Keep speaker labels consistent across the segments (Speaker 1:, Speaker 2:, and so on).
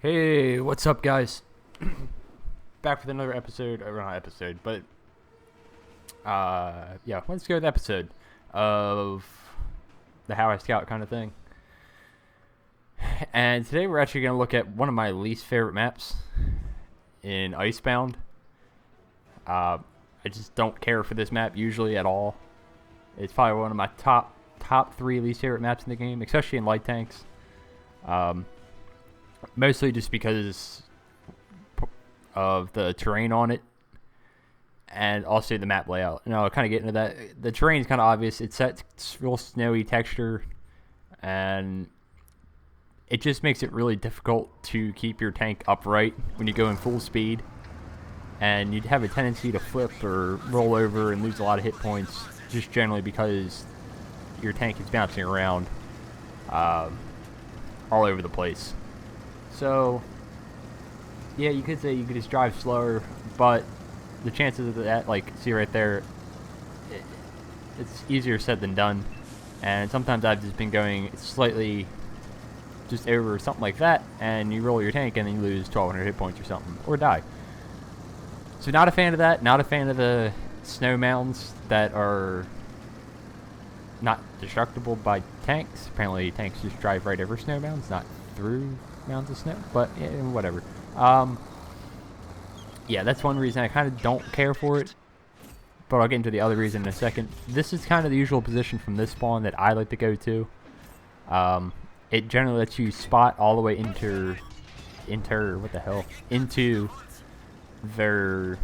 Speaker 1: Hey, what's up, guys? Back with another episode, or not episode, but yeah, let's go with the episode of the How I Scout kind of thing. And today we're actually going to look at one of my least favorite maps in Icebound. I just don't care for this map usually at all. It's probably one of my top three least favorite maps in the game, especially in light tanks. Mostly just because of the terrain on it, and also the map layout. And I'll kind of get into that. The terrain is kind of obvious. It's that real snowy texture, and it just makes it really difficult to keep your tank upright when you go in full speed. And you'd have a tendency to flip or roll over and lose a lot of hit points, just generally because your tank is bouncing around all over the place. So, yeah, you could say you could just drive slower, but the chances of that, like, see right there, it's easier said than done. And sometimes I've just been going slightly just over something like that, and you roll your tank and then you lose 1,200 hit points or something, or die. So not a fan of that, not a fan of the snow mounds that are not destructible by tanks. Apparently tanks just drive right over snow mounds, not through mounds of snow, but yeah, whatever. Yeah, that's one reason I kind of don't care for it, but I'll get into the other reason in a second. This is kind of the usual position from this spawn that I like to go to. It generally lets you spot all the way into their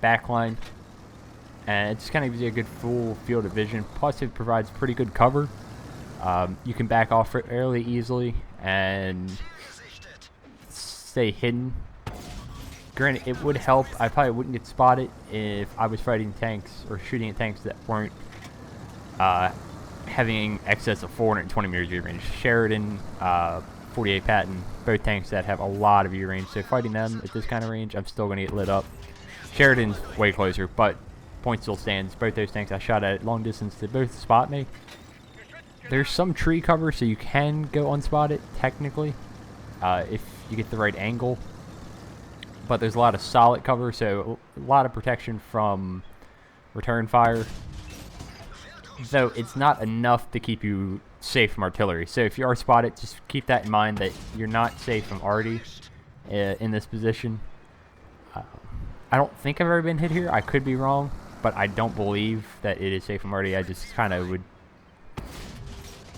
Speaker 1: backline, and it just kind of gives you a good full field of vision. Plus it provides pretty good cover. You can back off fairly easily and stay hidden. Granted, it would help. I probably wouldn't get spotted if I was fighting tanks or shooting at tanks that weren't having excess of 420 meters view range. Sheridan, 48 Patton, both tanks that have a lot of view range. So fighting them at this kind of range, I'm still going to get lit up. Sheridan's way closer, but point still stands. Both those tanks I shot at long distance did both spot me. There's some tree cover, so you can go unspotted, technically, if you get the right angle. But there's a lot of solid cover, so a lot of protection from return fire. Though it's not enough to keep you safe from artillery. So if you are spotted, just keep that in mind that you're not safe from arty in this position. I don't think I've ever been hit here. I could be wrong, but I don't believe that it is safe from arty. I just kind of would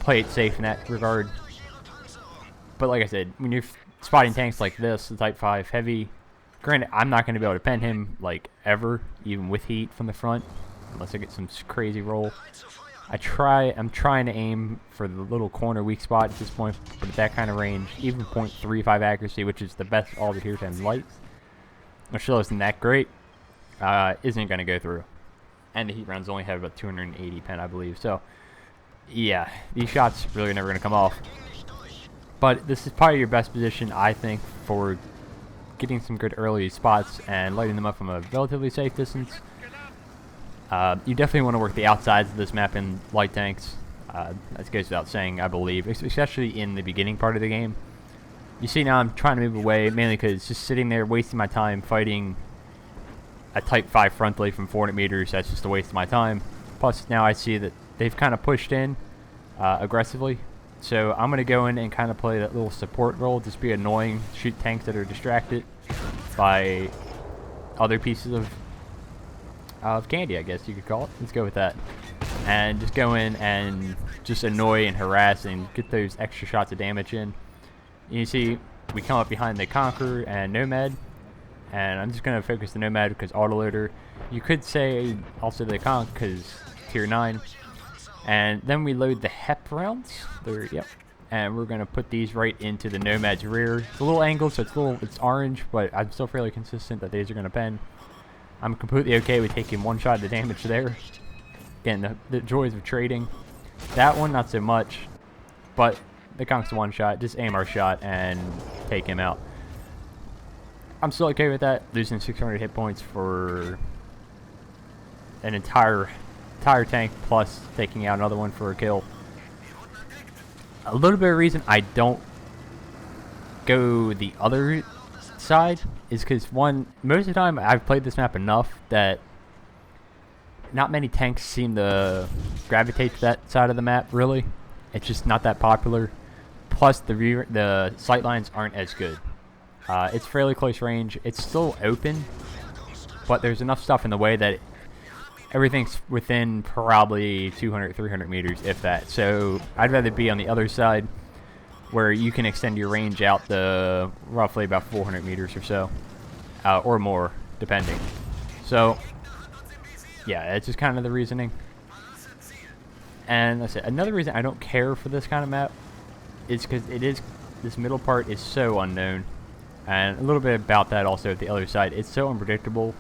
Speaker 1: play it safe in that regard. But like I said, when you're spotting tanks like this, the Type 5 heavy, granted, I'm not going to be able to pen him, like, ever, even with heat from the front, unless I get some crazy roll. I'm trying to aim for the little corner weak spot at this point, but at that kind of range, even .35 accuracy, which is the best all the tier 10 lights, which still isn't that great, isn't going to go through. And the heat rounds only have about 280 pen, I believe, so yeah, these shots really are never going to come off. But this is probably your best position, I think, for getting some good early spots and lighting them up from a relatively safe distance. You definitely want to work the outsides of this map in light tanks. That goes without saying, I believe, especially in the beginning part of the game. You see now I'm trying to move away, mainly because just sitting there wasting my time fighting a Type 5 frontally from 400 meters, that's just a waste of my time. Plus now I see that they've kind of pushed in aggressively. So I'm going to go in and kind of play that little support role, just be annoying, shoot tanks that are distracted by other pieces of candy, I guess you could call it. Let's go with that. And just go in and just annoy and harass and get those extra shots of damage in. You see, we come up behind the Conqueror and Nomad, and I'm just going to focus the Nomad because autoloader. You could say also the Conch because tier 9. And then we load the HEP rounds. Yep. And we're going to put these right into the Nomad's rear. It's a little angled, so it's orange, but I'm still fairly consistent that these are going to pen. I'm completely okay with taking one shot of the damage there. Again, the joys of trading. That one, not so much. But the Conch's one shot. Just aim our shot and take him out. I'm still okay with that. Losing 600 hit points for an entire tank, plus taking out another one for a kill. A little bit of reason I don't go the other side is because, one, most of the time I've played this map enough that not many tanks seem to gravitate to that side of the map, really. It's just not that popular. Plus, the sight lines aren't as good. It's fairly close range. It's still open, but there's enough stuff in the way that everything's within probably 200, 300 meters, if that. So I'd rather be on the other side where you can extend your range out to roughly about 400 meters or so, or more, depending. So, yeah, it's just kind of the reasoning. And that's it. Another reason I don't care for this kind of map is because this middle part is so unknown. And a little bit about that also at the other side. It's so unpredictable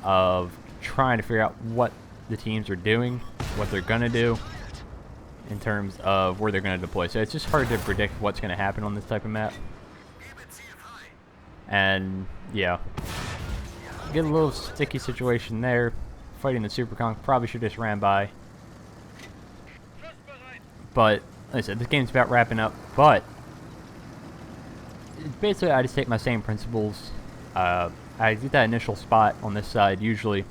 Speaker 1: of trying to figure out what the teams are doing, what they're going to do, in terms of where they're going to deploy. So it's just hard to predict what's going to happen on this type of map. And, yeah. Get a little sticky situation there. Fighting the Super Conk. Probably should just ran by. But, like I said, this game's about wrapping up. But, basically, I just take my same principles. I get that initial spot on this side, usually.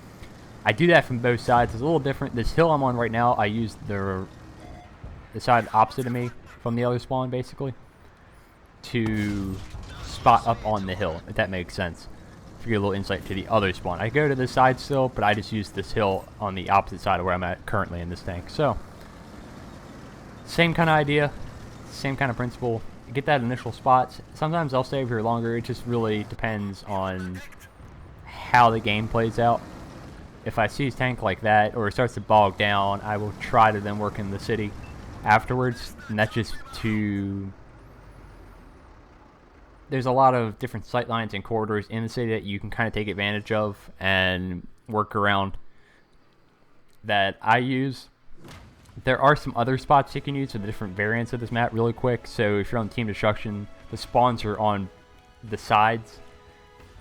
Speaker 1: I do that from both sides. It's a little different. This hill I'm on right now, I use the side opposite of me from the other spawn, basically, to spot up on the hill, if that makes sense. To get a little insight to the other spawn. I go to this side still, but I just use this hill on the opposite side of where I'm at currently in this tank. So, same kind of idea, same kind of principle. Get that initial spot. Sometimes I'll stay over here longer. It just really depends on how the game plays out. If I see a tank like that, or it starts to bog down, I will try to then work in the city afterwards. And that's just to... There's a lot of different sight lines and corridors in the city that you can kind of take advantage of and work around that I use. There are some other spots you can use for the different variants of this map really quick. So if you're on Team Destruction, the spawns are on the sides,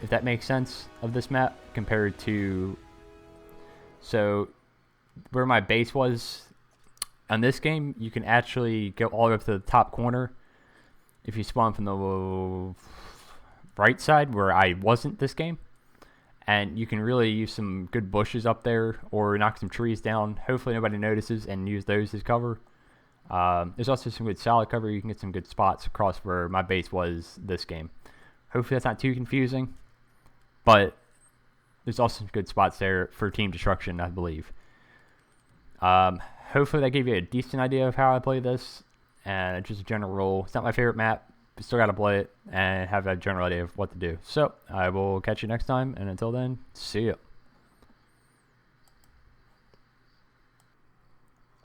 Speaker 1: if that makes sense, of this map compared to... So where my base was on this game, you can actually go all the way up to the top corner if you spawn from the right side where I wasn't this game. And you can really use some good bushes up there or knock some trees down. Hopefully nobody notices and use those as cover. There's also some good solid cover. You can get some good spots across where my base was this game. Hopefully that's not too confusing. But there's also some good spots there for Team Destruction, I believe. Hopefully that gave you a decent idea of how I play this. And just a general rule. It's not my favorite map. But still got to play it and have a general idea of what to do. So, I will catch you next time. And until then, see ya.